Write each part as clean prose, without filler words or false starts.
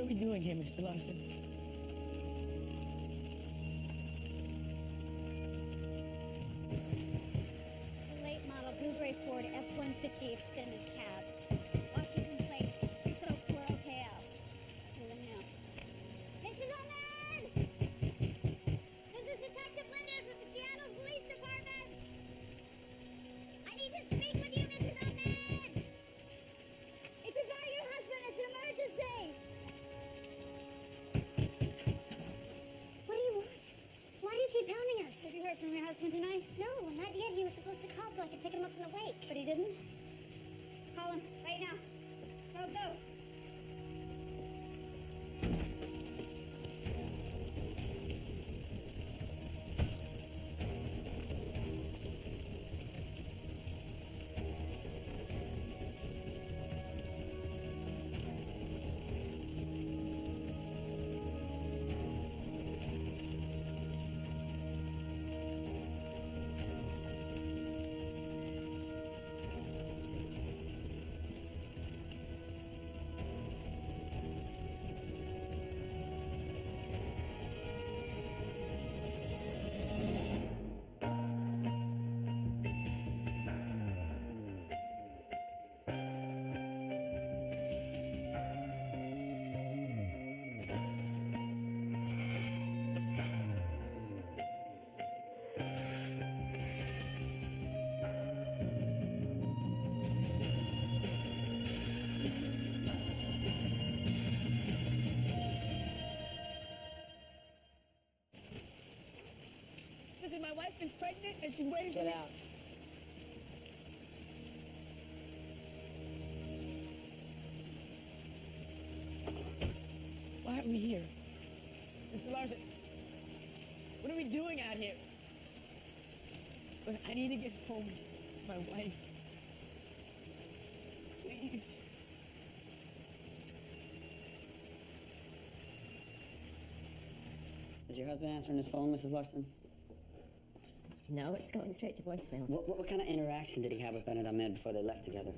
are we doing here, Mr. Larson? It's a late model Blueberry Ford F-150 extended cab. Washington plate 604 OKL. Let me know. Mrs. Ahmed! This is Detective Linden from the Seattle Police Department. I need to speak with you, Mrs. Ahmed. It's about your husband. It's an emergency. What do you want? Why do you keep pounding us? Have you heard from your husband tonight? No, not yet. He was supposed to call so I could pick him up from the wake. But he didn't? Call him right now. Go, go. Listen, my wife is pregnant and she's waiting for me. Get out. Why are we here? Mr. Larson, what are we doing out here? But I need to get home to my wife. Please. Is your husband answering his phone, Mrs. Larson? No, it's going straight to voicemail. What kind of interaction did he have with Bennett Ahmed before they left together?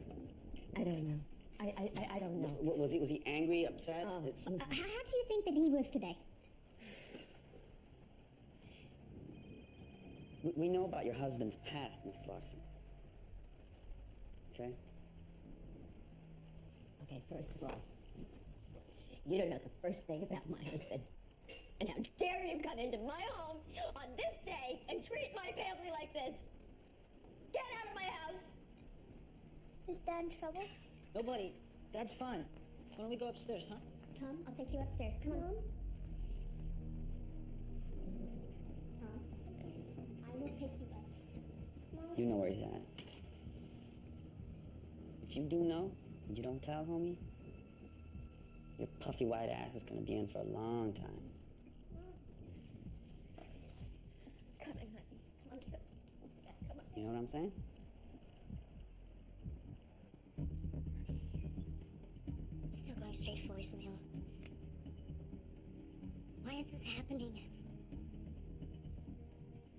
I don't know. I don't know. Was he angry, upset? How do you think that he was today? We know about your husband's past, Mrs. Larson. Okay? Okay, first of all, you don't know the first thing about my husband. And how dare you come into my home on this day and treat my family like this? Get out of my house! Is Dad in trouble? Nobody. Dad's fine. Why don't we go upstairs, huh? Tom, I'll take you upstairs. Come on. Tom, I will take you up. Mom. You know where he's at. If you do know, and you don't tell, homie, your puffy white ass is gonna be in for a long time. Come on, honey. Come on, let's go. Come on. You know what I'm saying? It's still going straight to voicemail. Why is this happening?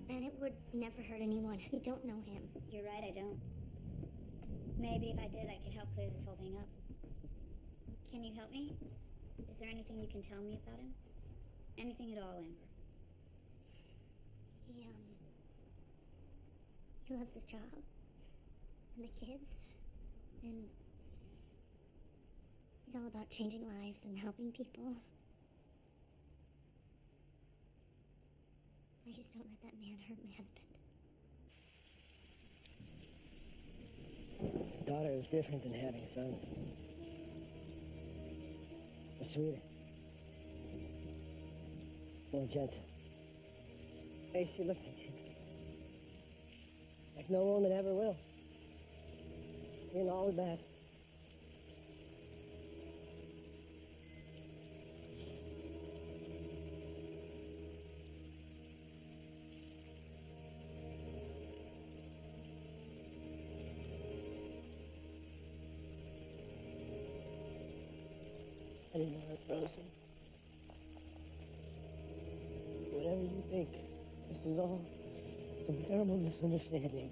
Bennett would never hurt anyone. You don't know him. You're right, I don't. Maybe if I did, I could help clear this whole thing up. Can you help me? Is there anything you can tell me about him? Anything at all, Amber? He loves his job. And the kids. And he's all about changing lives and helping people. Please don't let that man hurt my husband. Daughter is different than having sons. They're sweeter. More gentle. Hey, she looks at you like no woman ever will. Seeing all the best. I didn't know that, Rosie. Whatever you think, this was all some terrible misunderstanding.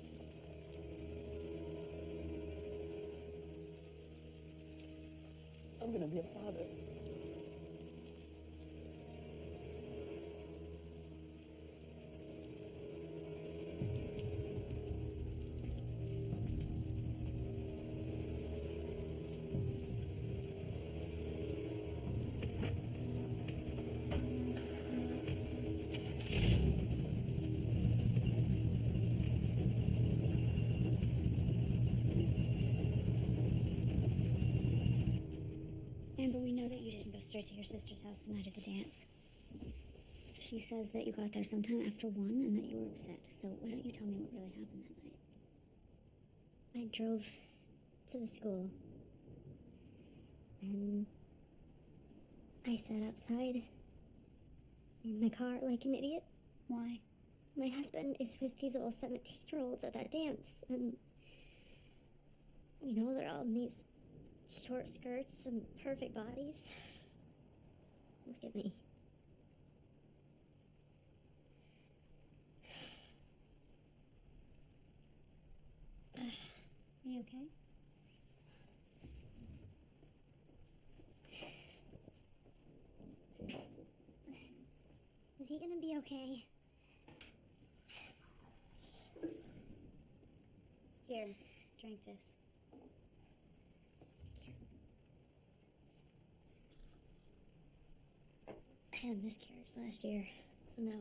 I'm gonna be a father. know that you didn't go straight to your sister's house the night of the dance. She says that you got there sometime after 1 and that you were upset. So why don't you tell me what really happened that night? I drove to the school. And I sat outside in my car like an idiot. Why? My husband is with these little 17-year-olds at that dance. And, you know, they're all in these short skirts and perfect bodies. Look at me. Are you okay? Is he gonna be okay? Here, drink this. I had a miscarriage last year, so now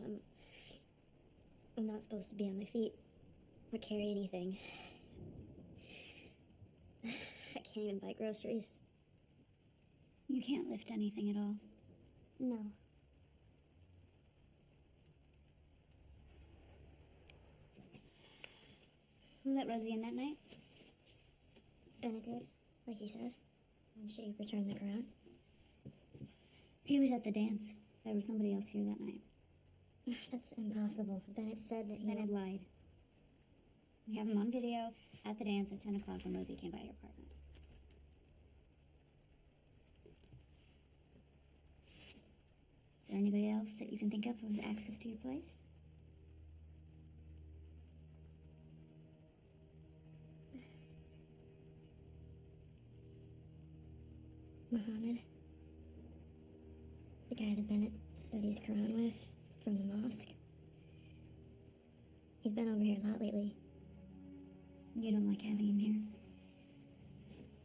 I'm not supposed to be on my feet or carry anything. I can't even buy groceries. You can't lift anything at all? No. Who let Rosie in that night? Bennett did, like he said, when she returned the crown. He was at the dance. There was somebody else here that night. That's impossible. Bennett said that he... Bennett lied. We have him on video at the dance at 10 o'clock when Rosie came by your apartment. Is there anybody else that you can think of who has access to your place? Mohammed. The guy that Bennett studies Quran with from the mosque. He's been over here a lot lately. You don't like having him here?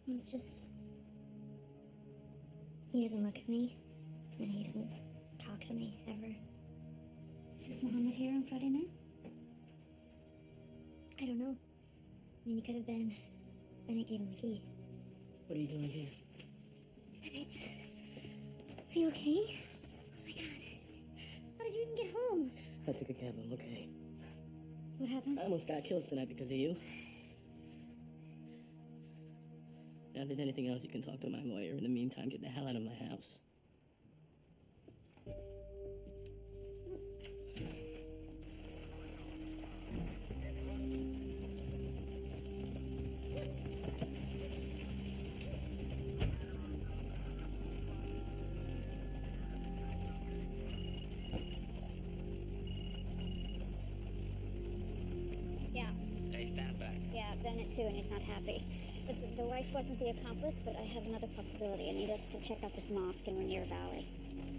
It's just... he doesn't look at me, and he doesn't talk to me, ever. Is this Mohammed here on Friday night? I don't know. I mean, he could have been. Bennett gave him the key. What are you doing here? Bennett, are you okay? Oh my god. How did you even get home? I took a cab. I'm okay. What happened? I almost got killed tonight because of you. Now, if there's anything else, you can talk to my lawyer. In the meantime, get the hell out of my house. Yeah. Hey, stand back. Yeah, Bennett too, and he's not happy. Listen, the wife wasn't the accomplice, but I have another possibility. I need us to check out this mosque in Rainier Valley.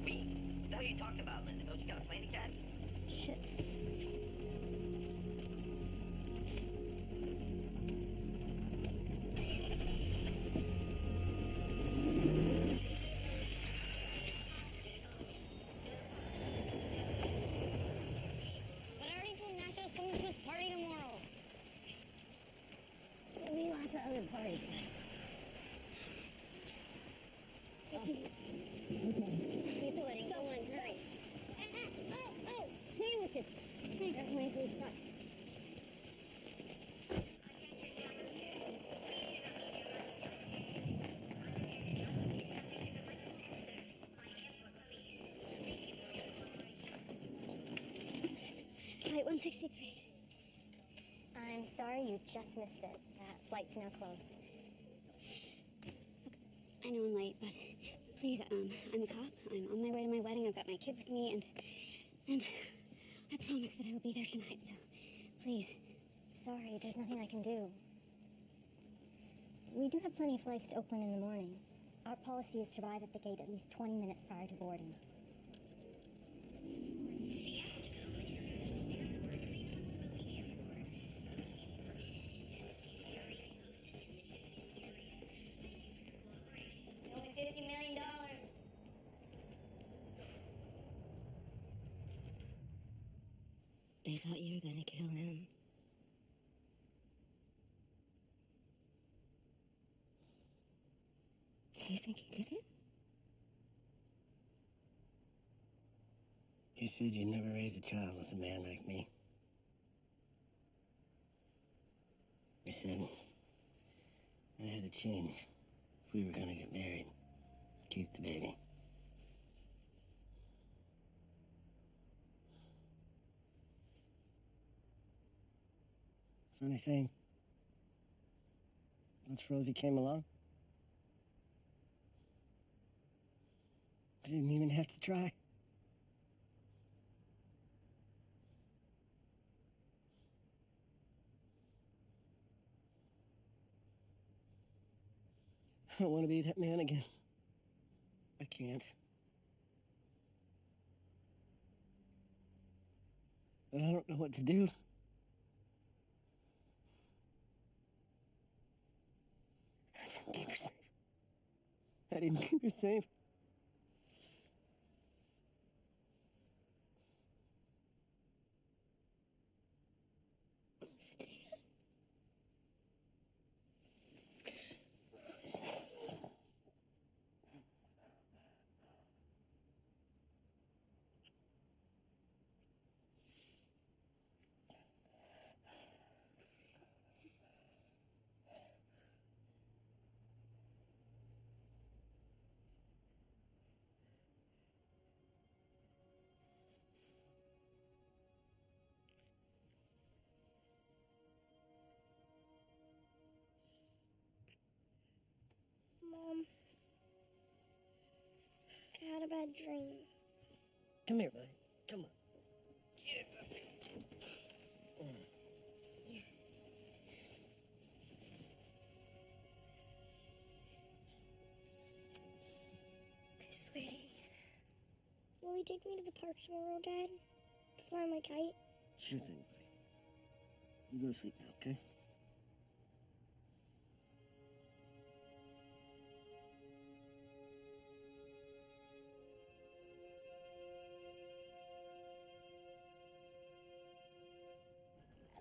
Me? That's what you talked about, Linda. Don't you got a plane to catch? Shit. But I already told Nash I was coming to his party tomorrow. There'll be lots of other parties. Get the wedding. Go on, hurry. Oh, sandwiches. Thanks. My food sucks. Flight 163. I'm sorry you just missed it. That flight's now closed. Look, I know I'm late, but please, I'm a cop. I'm on my way to my wedding. I've got my kid with me, and I promise that I will be there tonight, so please. Sorry, there's nothing I can do. We do have plenty of flights to Oakland in the morning. Our policy is to arrive at the gate at least 20 minutes prior to boarding. Only $50 million. They thought you were gonna kill him. Do you think he did it? You said you'd never raise a child with a man like me. You said I had to change if we were gonna get married. Keep the baby. Funny thing, once Rosie came along, I didn't even have to try. I don't want to be that man again. I can't. But I don't know what to do. I didn't keep her safe. I didn't keep her safe. Stan. Mom, I had a bad dream. Come here, buddy. Come on. Get up here. Hey, sweetie. Will you take me to the park tomorrow, Dad? To fly my kite? Sure thing, buddy. You go to sleep now, okay?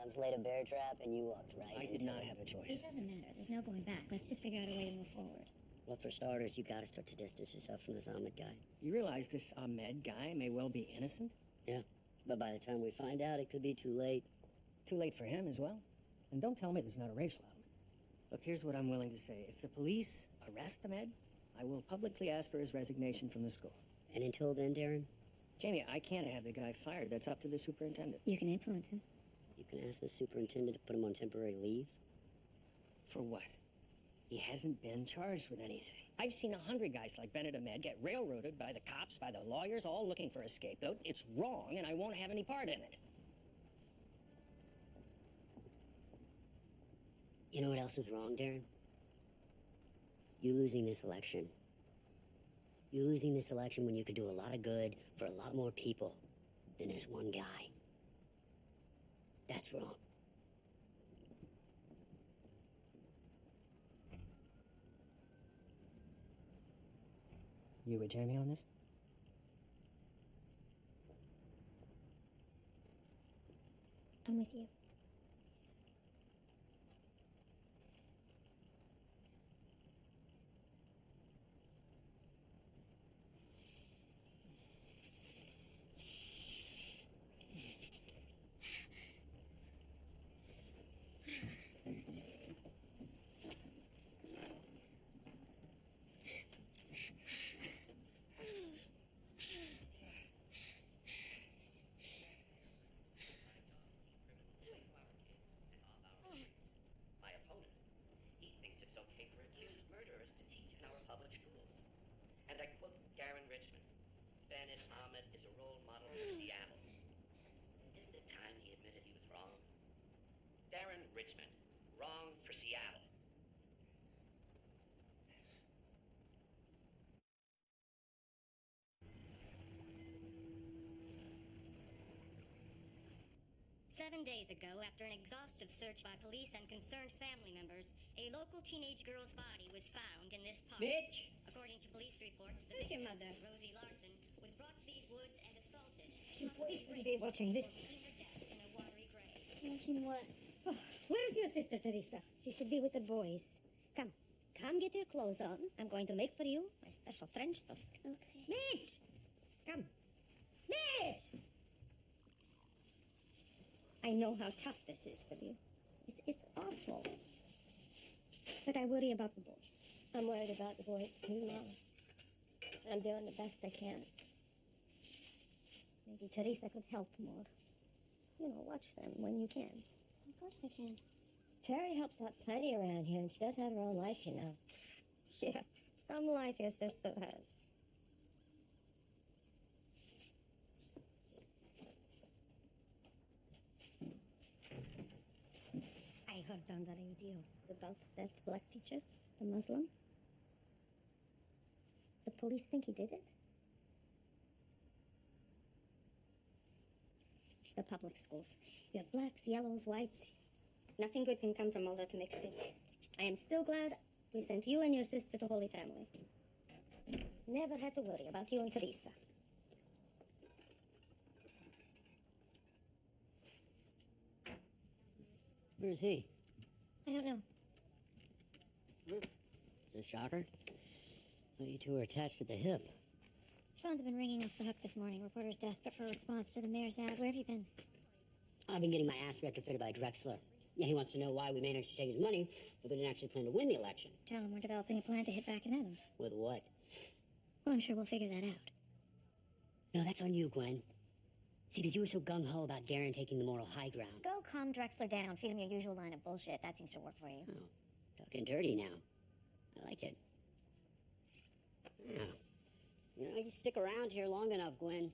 Adams laid a bear trap and you walked right I into did not it. have a It choice. doesn't matter. There's no going back. Let's just figure out a way to move forward. Well, for starters, you gotta start to distance yourself from this Ahmed guy. You realize this Ahmed guy may well be innocent? Yeah, but by the time we find out, it could be too late. Too late for him as well. And don't tell me there's not a racial element. Look, here's what I'm willing to say. If the police arrest Ahmed, I will publicly ask for his resignation from the school. And until then, Darren, Jamie, I can't have the guy fired. That's up to the superintendent. You can influence him. you can ask the superintendent to put him on temporary leave. For what? He hasn't been charged with anything. I've seen 100 guys like Bennett Ahmed get railroaded by the cops, by the lawyers, all looking for a scapegoat. It's wrong, and I won't have any part in it. You know what else is wrong, Darren? You losing this election. You losing this election when you could do a lot of good for a lot more people than this one guy. That's wrong. You with Jamie on this? I'm with you. My opponent, he thinks it's okay for accused murderers to teach in our public schools. And I quote Darren Richmond, Bennett Ahmed is a role model for Seattle. Isn't it time he admitted he was wrong? Darren Richmond, wrong for Seattle. Seven days ago, after an exhaustive search by police and concerned family members, a local teenage girl's body was found in this park. Bitch! According to police reports, the Who's your victim, mother? Rosie Larson, was brought to these woods and assaulted. You boys shouldn't be watching this. Leaving her death in a watery grave. Watching what? Oh, where is your sister, Teresa? She should be with the boys. Come, get your clothes on. I'm going to make for you my special French toast. Okay. Mitch! Come. Mitch! I know how tough this is for you. It's awful. But I worry about the boys. I'm worried about the boys too, Mom. I'm doing the best I can. Maybe Teresa could help more. You know, watch them when you can. Of course I can. Terry helps out plenty around here, and she does have her own life, you know. Yeah, some life your sister has. I heard on the radio about that black teacher, the Muslim. The police think he did it. It's the public schools. You have blacks, yellows, whites. Nothing good can come from all that mixing. I am still glad we sent you and your sister to Holy Family. Never had to worry about you and Teresa. Where's he? I don't know. Is it a shocker? Thought you two were attached at the hip. Phone's been ringing off the hook this morning. Reporters desperate for a response to the mayor's ad. Where have you been? I've been getting my ass retrofitted by Drexler. Yeah, he wants to know why we managed to take his money, but we didn't actually plan to win the election. Tell him we're developing a plan to hit back at Adams. With what? Well, I'm sure we'll figure that out. No, that's on you, Gwen. See, because you were so gung-ho about Darren taking the moral high ground. Go calm Drexler down. Feed him your usual line of bullshit. That seems to work for you. Oh, talking dirty now. I like it. Yeah. You know, you stick around here long enough, Gwen,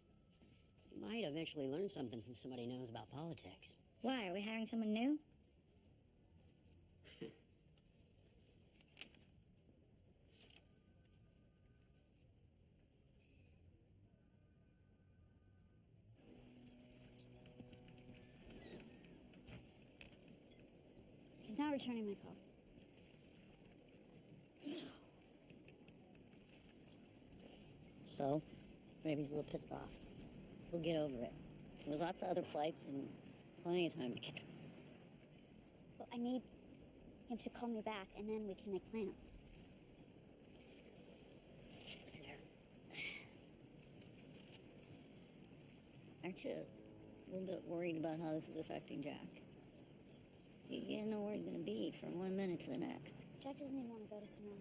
you might eventually learn something from somebody who knows about politics. Why? Are we hiring someone new? He's not returning my calls. So, maybe he's a little pissed off. We'll get over it. There's lots of other flights and plenty of time to kill. Well, I need him to call me back, and then we can make plans. Listen here. Aren't you a little bit worried about how this is affecting Jack? You don't know where he's going to be from one minute to the next. Jack doesn't even want to go to Sonoma.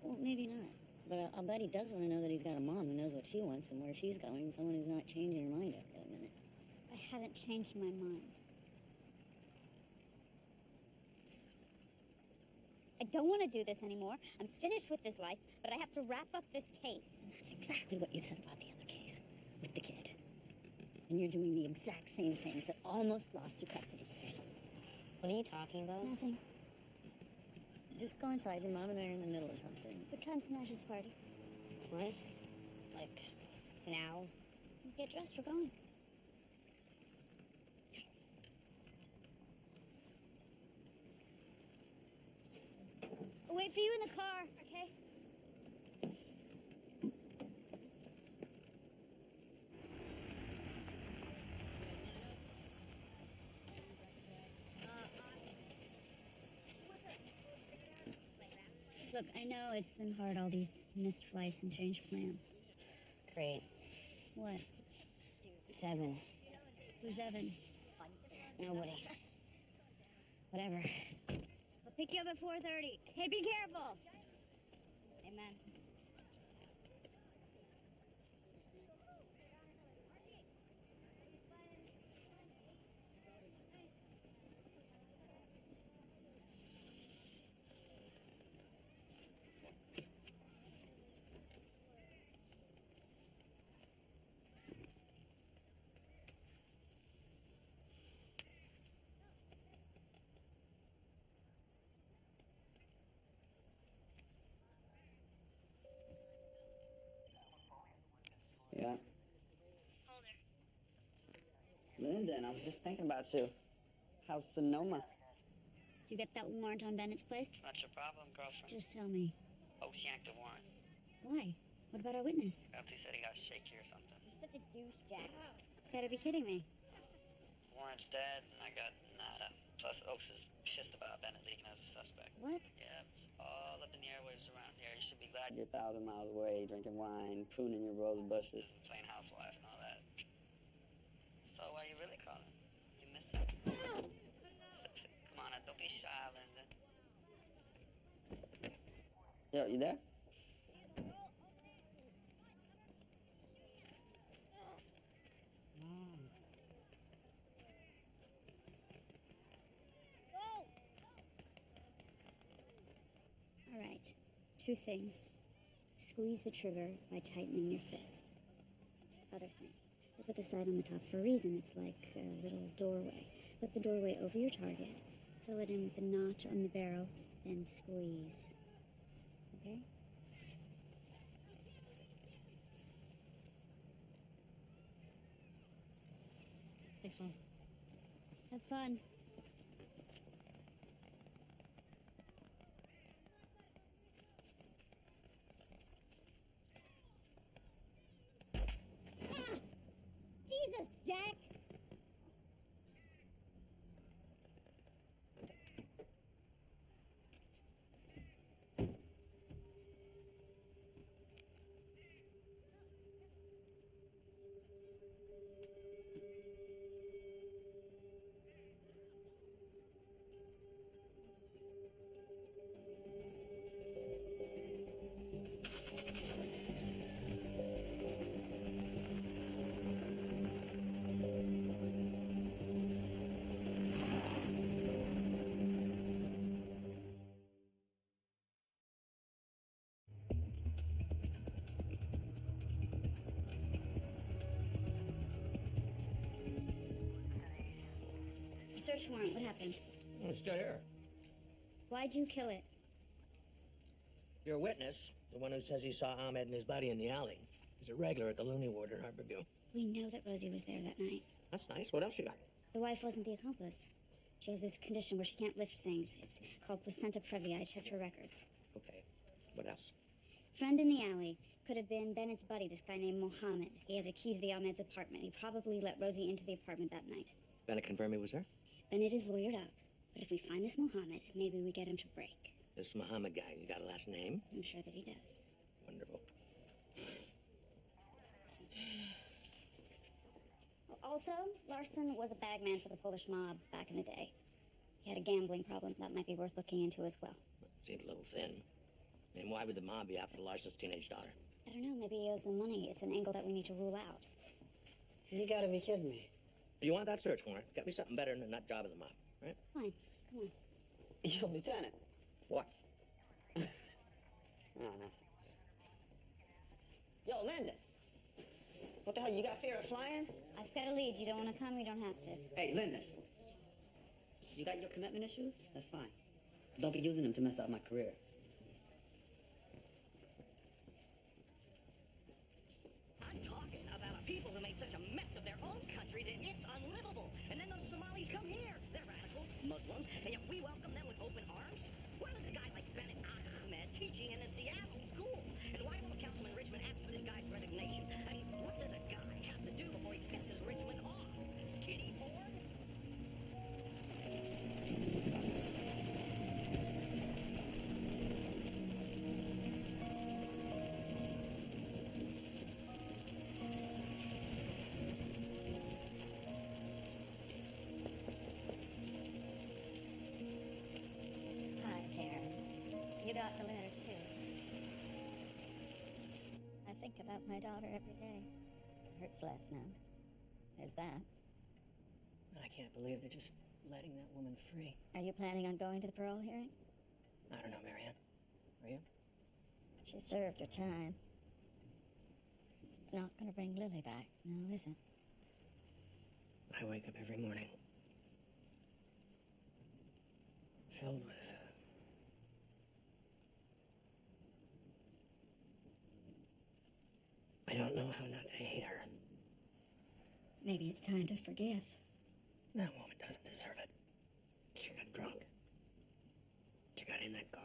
Well, maybe not. But I'll bet he does want to know that he's got a mom who knows what she wants and where she's going, and someone who's not changing her mind every other minute. I haven't changed my mind. I don't want to do this anymore. I'm finished with this life, but I have to wrap up this case. That's exactly what you said about the other case with the kid. And you're doing the exact same things that almost lost you custody of your son. What are you talking about? Nothing. Just go inside. Your mom and I are in the middle of something. What time's Nash's party? What? Like, now? Get dressed, we're going. I'll wait for you in the car, okay? Look, I know it's been hard, all these missed flights and changed plans. Great. What? 7. Who's Evan? Nobody. Whatever. I'll pick you up at 4:30. Hey, be careful. Amen. Yeah. Lyndon, I was just thinking about you. How's Sonoma? Did you get that warrant on Bennett's place? It's not your problem, girlfriend. Just tell me. Oaks yanked the warrant. Why? What about our witness? Elsie said he got shaky or something. You're such a douche, Jack. Better be kidding me. Warrant's dead, and I got nada. Plus, Oaks is pissed about Bennett leaking as a suspect. What? Yeah, it's all up in the airwaves around here. You should be glad you're 1,000 miles away, drinking wine, pruning your rose bushes, and playing housewife and all that. Yo, you there? All right, two things. Squeeze the trigger by tightening your fist. Other thing, I put the sight on the top for a reason. It's like a little doorway. Put the doorway over your target, fill it in with the notch on the barrel, then squeeze. Okay? Thanks, Mom. Have fun. Jesus, Jack! Search warrant, what happened? It's still here. Why'd you kill it? Your witness, the one who says he saw Ahmed and his buddy in the alley, is a regular at the Looney Ward in Harborview. We know that Rosie was there that night. That's nice. What else you got? The wife wasn't the accomplice. She has this condition where she can't lift things. It's called placenta previa. I checked her records. Okay. What else? Friend in the alley. Could have been Bennett's buddy, this guy named Mohammed. He has a key to the Ahmed's apartment. He probably let Rosie into the apartment that night. Bennett confirm he was there? Bennett is lawyered up. But if we find this Mohammed, maybe we get him to break. This Muhammad guy, you got a last name? I'm sure that he does. Wonderful. Also, Larson was a bagman for the Polish mob back in the day. He had a gambling problem. That might be worth looking into as well. Seemed a little thin. And why would the mob be after Larson's teenage daughter? I don't know. Maybe he owes them money. It's an angle that we need to rule out. You gotta be kidding me. You want that search warrant? Get me something better than that job in the mob, right? Fine. Come on. Yo, Lieutenant. What? Oh, nothing. Yo, Linda. What the hell, you got fear of flying? I've got a lead. You don't want to come, you don't have to. Hey, Linda. You got your commitment issues? That's fine. Don't be using them to mess up my career. I'm talking about a people who made such a mess of their own country that it's unlivable. And then those Somalis come here. They're radicals, Muslims, and yet we welcome them with open arms. Why was a guy like Bennett Ahmed teaching in a Seattle school? And why won't Councilman Richmond ask for this guy's resignation? I mean, what does a guy have to do before he pisses Richmond off? Kitty Ford? Hi, Karen. You got the letter, too. I think about my daughter every day. It hurts less now. There's that. I can't believe they're just letting that woman free. Are you planning on going to the parole hearing? I don't know, Marianne. Are you? She served her time. It's not going to bring Lily back, no, is it? I wake up every morning filled with I don't know how not to hate her. Maybe it's time to forgive. That woman doesn't deserve it. She got drunk. She got in that car.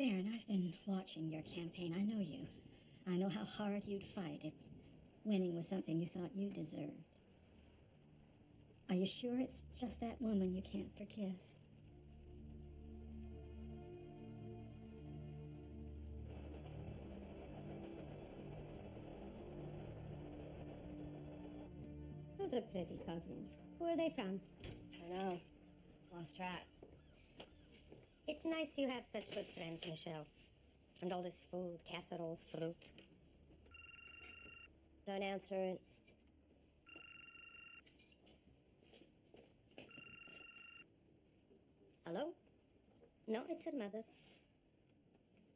Darren, I've been watching your campaign. I know you. I know how hard you'd fight if winning was something you thought you deserved. Are you sure it's just that woman you can't forgive? Those are pretty cousins. Who are they from? I know. Lost track. It's nice you have such good friends, Michelle. And all this food, casseroles, fruit. Don't answer it. Hello? No, it's her mother.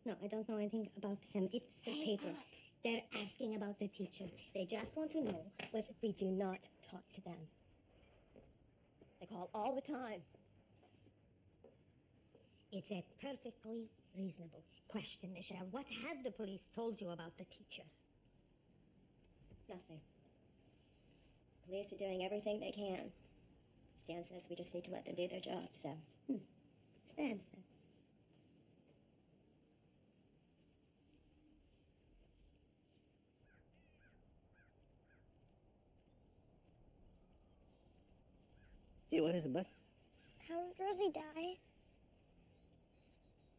No, I don't know anything about him. It's the paper. They're asking about the teacher. They just want to know whether we do not talk to them. They call all the time. It's a perfectly reasonable question, Michelle. What have the police told you about the teacher? Nothing. Police are doing everything they can. Stan says we just need to let them do their job, so... Stan says. Yeah, what is it, bud? How did Rosie die?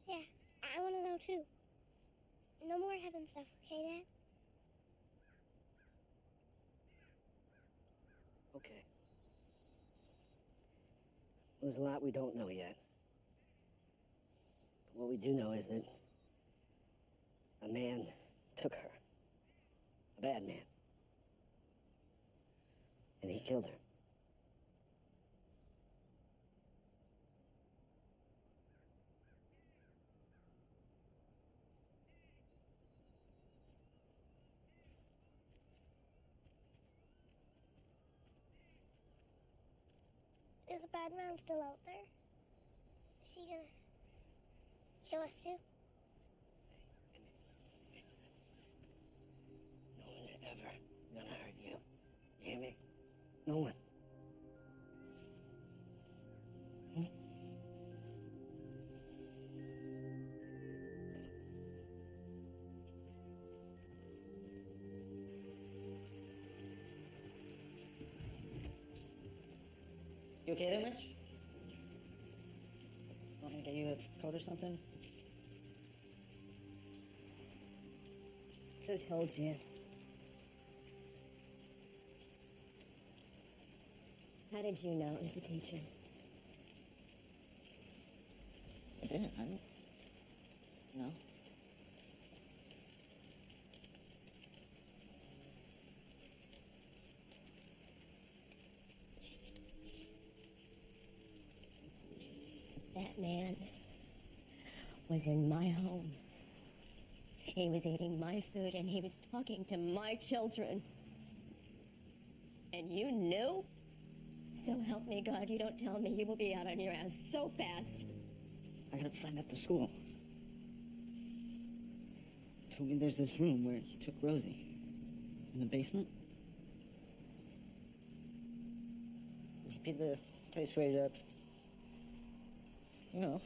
Yeah, I want to know too. No more heaven stuff, okay, Dad? Okay. There's a lot we don't know yet. But what we do know is that a man took her. A bad man. And he killed her. Is the bad man still out there? Is he gonna kill us too? No one's ever gonna hurt you. You hear me? No one. You okay there, Mitch? Want me to get you a coat or something? Who told you? How did you know it was the teacher? I didn't. I didn't. No. That man was in my home. He was eating my food and he was talking to my children. And you knew? So help me God, you don't tell me you will be out on your ass so fast. I got a friend at the school. Told me there's this room where he took Rosie. In the basement. Maybe the place where you know.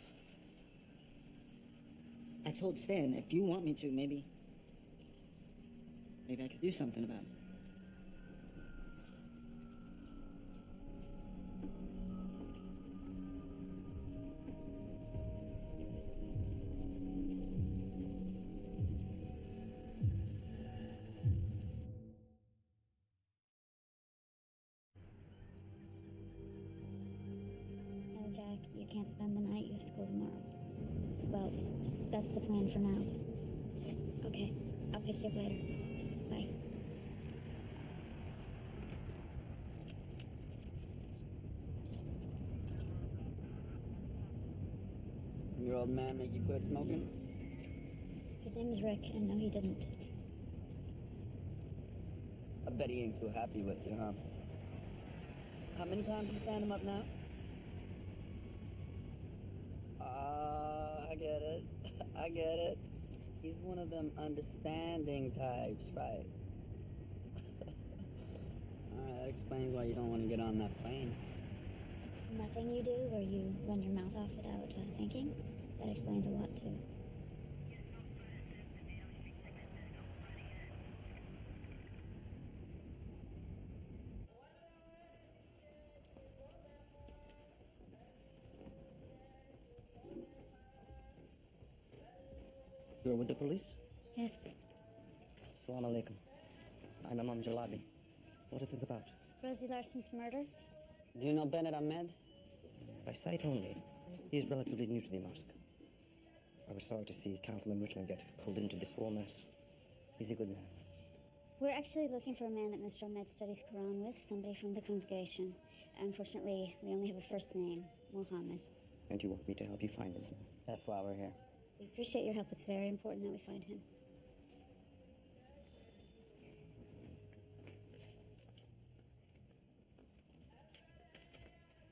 I told Stan, if you want me to, maybe I could do something about it. No, Jack, you can't spend the night. You have school tomorrow. Well, that's the plan for now. Okay, I'll pick you up later. Bye. Your old man make you quit smoking? His name is Rick, and no, he didn't. I bet he ain't so happy with you, huh? How many times you stand him up now? I get it. I get it. He's one of them understanding types, right? Alright, that explains why you don't want to get on that plane. Nothing you do where you run your mouth off without thinking? That explains a lot, too. You're with the police? Yes. Assalamu alaikum. I'm Imam Jalabi. What is this about? Rosie Larson's murder? Do you know Bennett Ahmed? By sight only. He is relatively new to the mosque. I was sorry to see Councilman Richmond get pulled into this whole mess. He's a good man. We're actually looking for a man that Mr. Ahmed studies Quran with, somebody from the congregation. Unfortunately, we only have a first name, Muhammad. And you want me to help you find this man? That's why we're here. We appreciate your help. It's very important that we find him.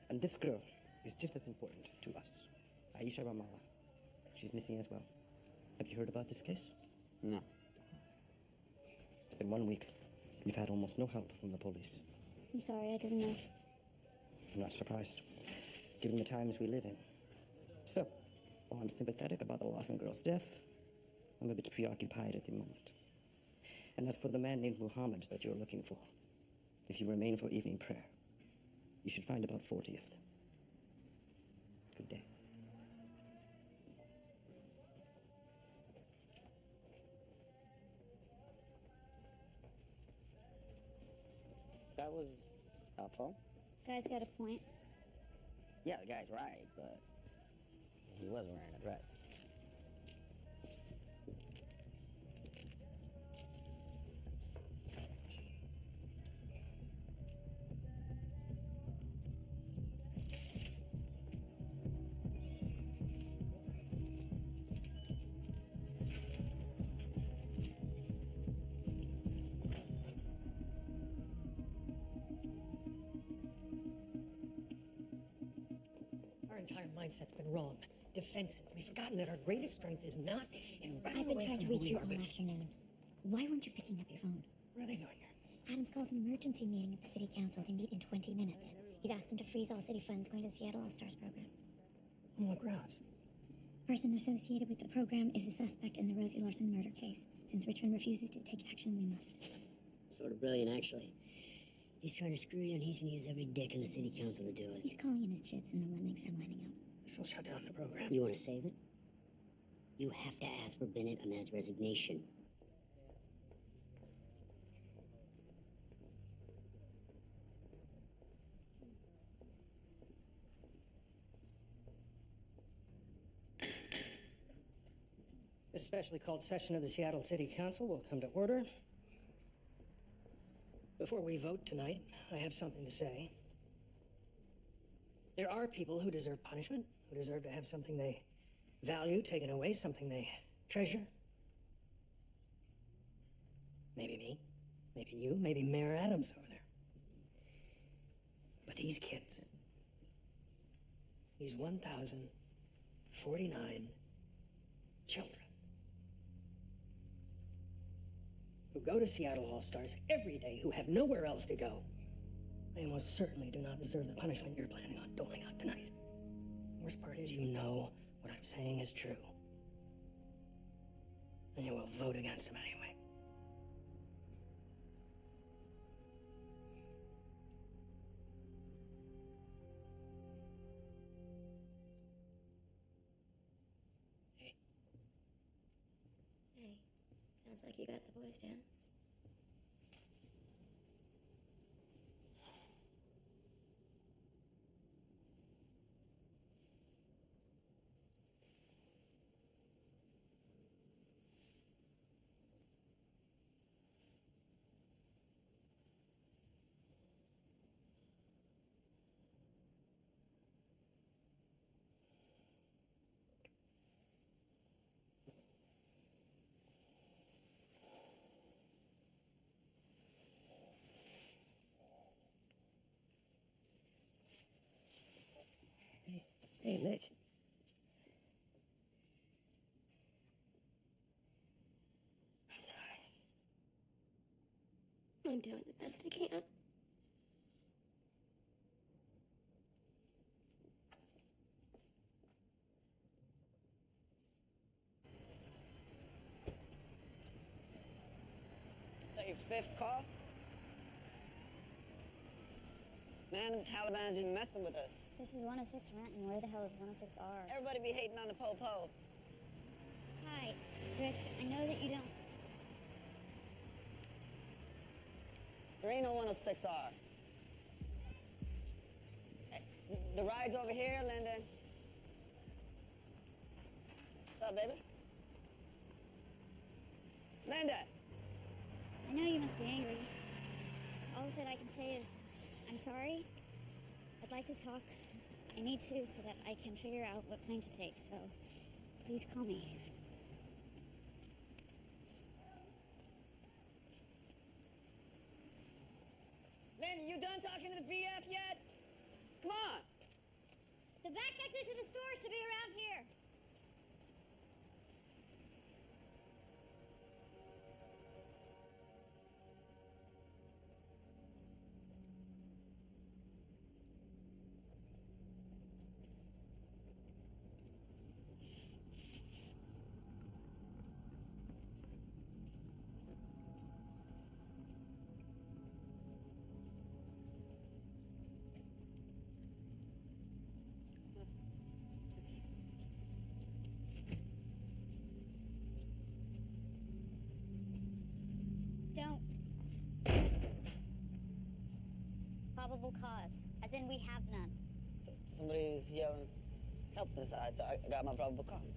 And this girl is just as important to us. Aisha Ramallah. She's missing as well. Have you heard about this case? No. It's been 1 week. We've had almost no help from the police. I'm sorry, I didn't know. I'm not surprised, given the times we live in. So, while I'm sympathetic about the Lawson girl's death, I'm a bit preoccupied at the moment. And as for the man named Muhammad that you're looking for, if you remain for evening prayer, you should find about 40 of them. Good day. That was helpful. Guy's got a point. Yeah, the guy's right, but he was wearing a dress. Our entire mindset's been wrong. Defensive. We've forgotten that our greatest strength is not in running I've been away trying from to who reach we you are, all but afternoon. Why weren't you picking up your phone? what are they doing here? Adam's called an emergency meeting at the city council. They meet in 20 minutes. He's asked them to freeze all city funds going to the Seattle All-Stars program. On what grounds? Person associated with the program is a suspect in the Rosie Larson murder case. Since Richmond refuses to take action, we must. Sort of brilliant, actually. He's trying to screw you, and he's gonna use every dick in the city council to do it. He's calling in his chits, and the lemmings are lining up. This will shut down the program. You want to save it? You have to ask for Bennett Ahmed's resignation. This specially called session of the Seattle City Council will come to order. Before we vote tonight, I have something to say. There are people who deserve punishment, who deserve to have something they value taken away, something they treasure. Maybe me, maybe you, maybe Mayor Adams over there. But these kids, these 1,049 children, who go to Seattle All-Stars every day, who have nowhere else to go, they most certainly do not deserve the punishment you're planning on doling out tonight. The worst part is you know what I'm saying is true. And you will vote against him anyway. Hey, sounds like you got the boys down. Hey, Mitch. I'm sorry. I'm doing the best I can. Is that your 5th call? Man, the Taliban are just messing with us. This is 106 Renton. Where the hell is 106R? Everybody be hating on the po-po. Hi, Rick. I know that you don't. There ain't no 106R. The ride's over here, Lyndon. What's up, baby? Amanda! I know you must be angry. All that I can say is, I'm sorry. I'd like to talk. I need to so that I can figure out what plane to take, so please call me. Amanda, you done talking to the BF yet? Come on! The back exit to the store should be around here. Don't. Probable cause, as in we have none. So somebody was yelling help inside, so I got my probable cause.